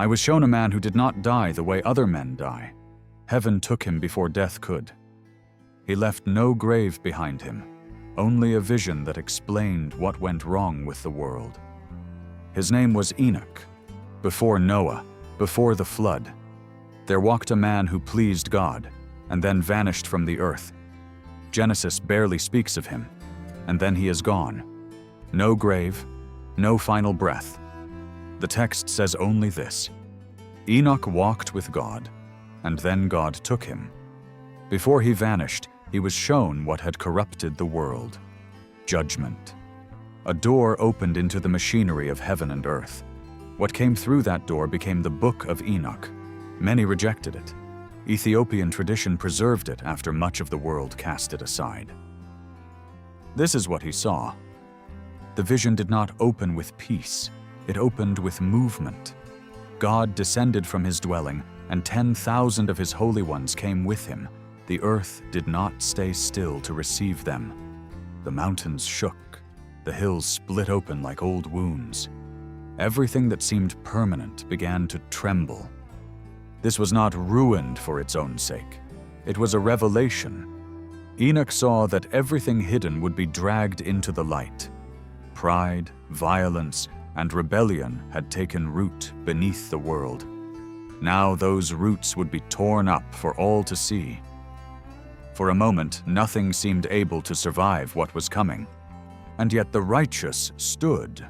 I was shown a man who did not die the way other men die. Heaven took him before death could. He left no grave behind him, only a vision that explained what went wrong with the world. His name was Enoch. Before Noah, before the flood, there walked a man who pleased God, and then vanished from the earth. Genesis barely speaks of him, and then he is gone. No grave, no final breath. The text says only this: Enoch walked with God, and then God took him. Before he vanished, he was shown what had corrupted the world: judgment. A door opened into the machinery of heaven and earth. What came through that door became the Book of Enoch. Many rejected it. Ethiopian tradition preserved it after much of the world cast it aside. This is what he saw. The vision did not open with peace. It opened with movement. God descended from his dwelling, and 10,000 of his holy ones came with him. The earth did not stay still to receive them. The mountains shook. The hills split open like old wounds. Everything that seemed permanent began to tremble. This was not ruined for its own sake. It was a revelation. Enoch saw that everything hidden would be dragged into the light. Pride, violence, and rebellion had taken root beneath the world. Now those roots would be torn up for all to see. For a moment, nothing seemed able to survive what was coming, and yet the righteous stood.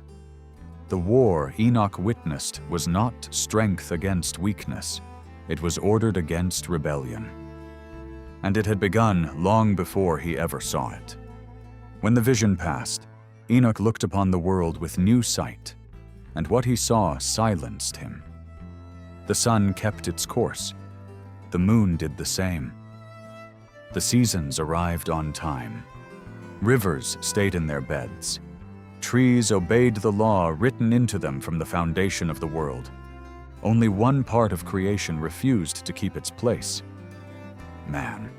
The war Enoch witnessed was not strength against weakness. It was ordered against rebellion. And it had begun long before he ever saw it. When the vision passed, Enoch looked upon the world with new sight, and what he saw silenced him. The sun kept its course. The moon did the same. The seasons arrived on time. Rivers stayed in their beds. Trees obeyed the law written into them from the foundation of the world. Only one part of creation refused to keep its place: man.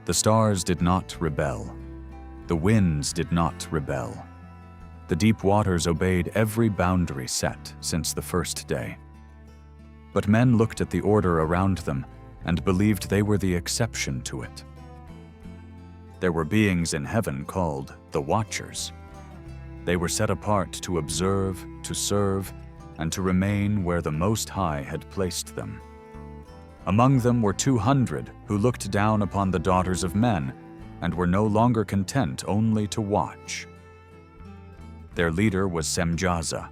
The stars did not rebel. The winds did not rebel. The deep waters obeyed every boundary set since the first day. But men looked at the order around them and believed they were the exception to it. There were beings in heaven called the Watchers. They were set apart to observe, to serve, and to remain where the Most High had placed them. Among them were 200 who looked down upon the daughters of men and were no longer content only to watch. Their leader was Semjaza,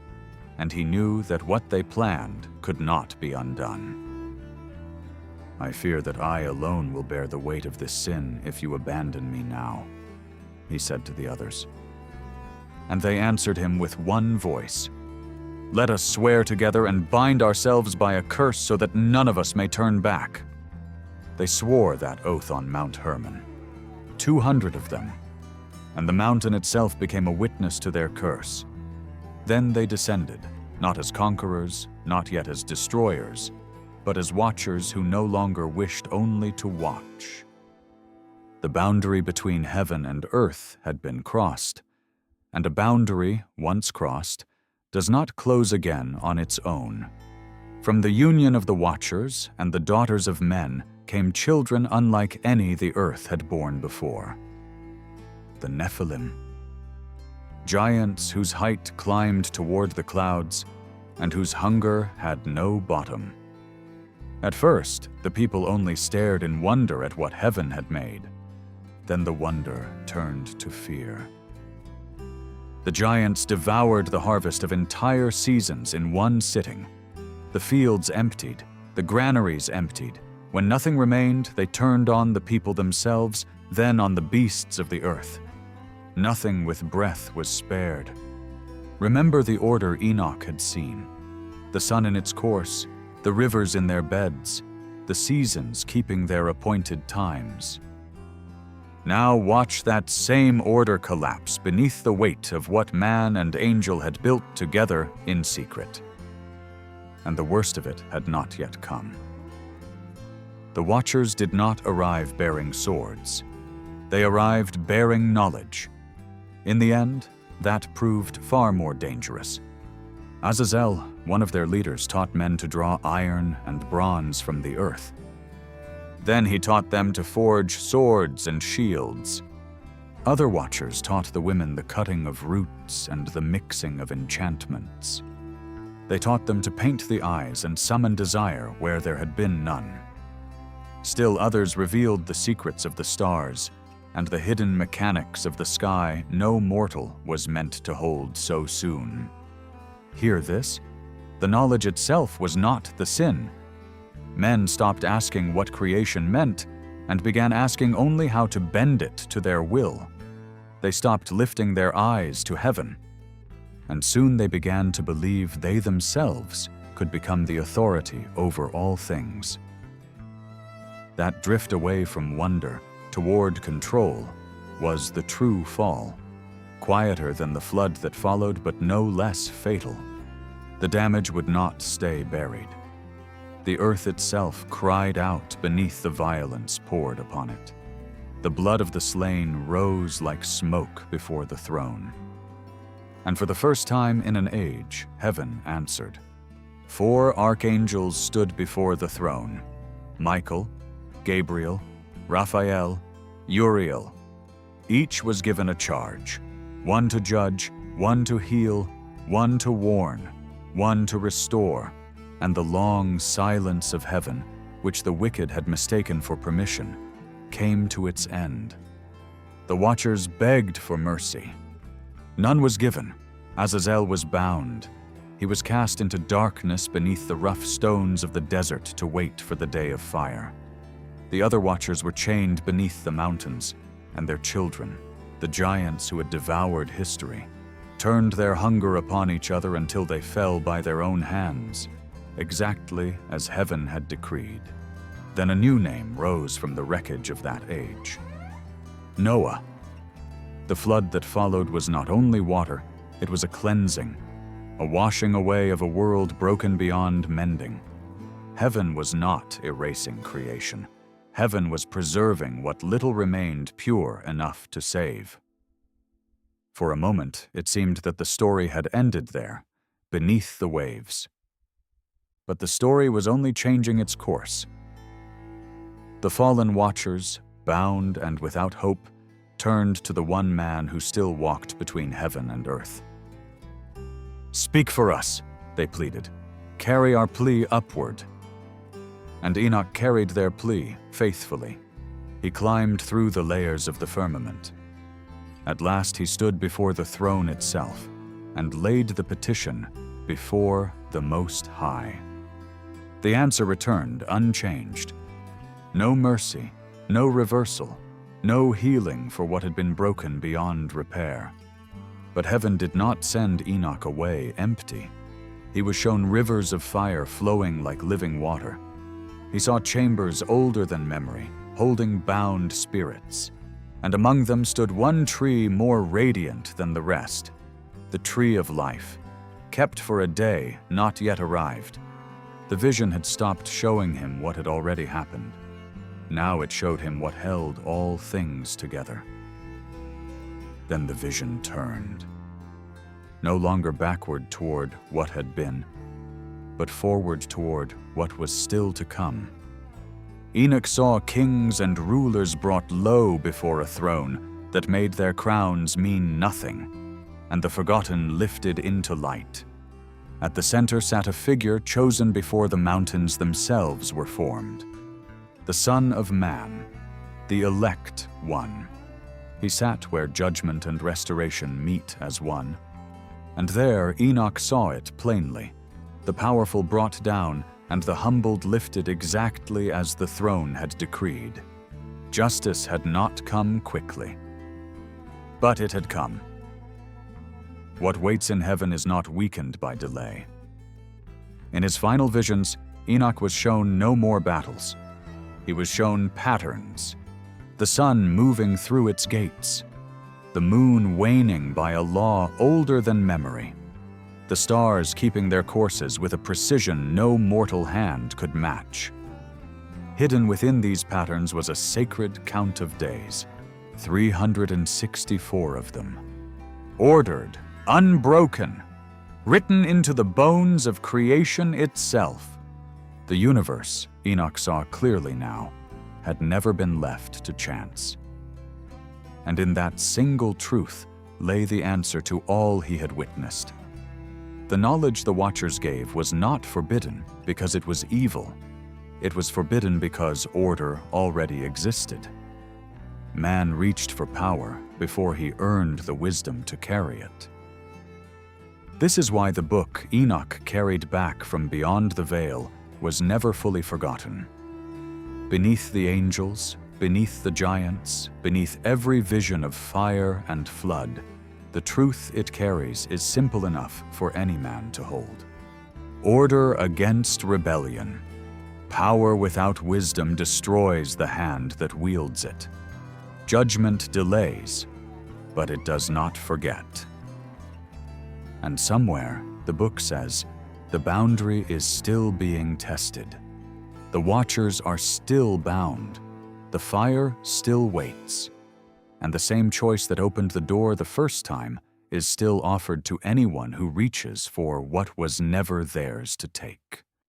and he knew that what they planned could not be undone. "I fear that I alone will bear the weight of this sin if you abandon me now," he said to the others. And they answered him with one voice, "Let us swear together and bind ourselves by a curse so that none of us may turn back." They swore that oath on Mount Hermon, 200 of them, and the mountain itself became a witness to their curse. Then they descended, not as conquerors, not yet as destroyers, but as watchers who no longer wished only to watch. The boundary between heaven and earth had been crossed, and a boundary, once crossed, does not close again on its own. From the union of the Watchers and the daughters of men came children unlike any the earth had borne before. The Nephilim, giants whose height climbed toward the clouds and whose hunger had no bottom. At first, the people only stared in wonder at what heaven had made. Then the wonder turned to fear. The giants devoured the harvest of entire seasons in one sitting. The fields emptied, the granaries emptied. When nothing remained, they turned on the people themselves, then on the beasts of the earth. Nothing with breath was spared. Remember the order Enoch had seen: the sun in its course, the rivers in their beds, the seasons keeping their appointed times. Now watch that same order collapse beneath the weight of what man and angel had built together in secret. And the worst of it had not yet come. The Watchers did not arrive bearing swords. They arrived bearing knowledge. In the end, that proved far more dangerous. Azazel, one of their leaders taught men to draw iron and bronze from the earth. Then he taught them to forge swords and shields. Other watchers taught the women the cutting of roots and the mixing of enchantments. They taught them to paint the eyes and summon desire where there had been none. Still others revealed the secrets of the stars and the hidden mechanics of the sky no mortal was meant to hold so soon. Hear this? The knowledge itself was not the sin. Men stopped asking what creation meant and began asking only how to bend it to their will. They stopped lifting their eyes to heaven, and soon they began to believe they themselves could become the authority over all things. That drift away from wonder toward control was the true fall, quieter than the flood that followed, but no less fatal. The damage would not stay buried. The earth itself cried out beneath the violence poured upon it. The blood of the slain rose like smoke before the throne. And for the first time in an age, heaven answered. 4 archangels stood before the throne: Michael, Gabriel, Raphael, Uriel. Each was given a charge, one to judge, one to heal, one to warn, one to restore, and the long silence of heaven, which the wicked had mistaken for permission, came to its end. The watchers begged for mercy. None was given. Azazel was bound. He was cast into darkness beneath the rough stones of the desert to wait for the day of fire. The other watchers were chained beneath the mountains, and their children, the giants who had devoured history, turned their hunger upon each other until they fell by their own hands, exactly as heaven had decreed. Then a new name rose from the wreckage of that age: Noah. The flood that followed was not only water, it was a cleansing, a washing away of a world broken beyond mending. Heaven was not erasing creation. Heaven was preserving what little remained pure enough to save. For a moment, it seemed that the story had ended there, beneath the waves. But the story was only changing its course. The fallen watchers, bound and without hope, turned to the one man who still walked between heaven and earth. "Speak for us," they pleaded. "Carry our plea upward." And Enoch carried their plea faithfully. He climbed through the layers of the firmament. At last he stood before the throne itself and laid the petition before the Most High. The answer returned unchanged. No mercy, no reversal, no healing for what had been broken beyond repair. But heaven did not send Enoch away empty. He was shown rivers of fire flowing like living water. He saw chambers older than memory, holding bound spirits. And among them stood one tree more radiant than the rest, the tree of life, kept for a day not yet arrived. The vision had stopped showing him what had already happened. Now it showed him what held all things together. Then the vision turned, no longer backward toward what had been, but forward toward what was still to come. Enoch saw kings and rulers brought low before a throne that made their crowns mean nothing, and the forgotten lifted into light. At the center sat a figure chosen before the mountains themselves were formed. The Son of Man, the elect one. He sat where judgment and restoration meet as one. And there Enoch saw it plainly, the powerful brought down and the humbled lifted exactly as the throne had decreed. Justice had not come quickly, but it had come. What waits in heaven is not weakened by delay. In his final visions, Enoch was shown no more battles. He was shown patterns, the sun moving through its gates, the moon waning by a law older than memory, the stars keeping their courses with a precision no mortal hand could match. Hidden within these patterns was a sacred count of days, 364 of them, ordered, unbroken, written into the bones of creation itself. The universe, Enoch saw clearly now, had never been left to chance. And in that single truth lay the answer to all he had witnessed. The knowledge the Watchers gave was not forbidden because it was evil. It was forbidden because order already existed. Man reached for power before he earned the wisdom to carry it. This is why the book Enoch carried back from beyond the veil was never fully forgotten. Beneath the angels, beneath the giants, beneath every vision of fire and flood, the truth it carries is simple enough for any man to hold. Order against rebellion. Power without wisdom destroys the hand that wields it. Judgment delays, but it does not forget. And somewhere, the book says, the boundary is still being tested. The Watchers are still bound. The fire still waits. And the same choice that opened the door the first time is still offered to anyone who reaches for what was never theirs to take.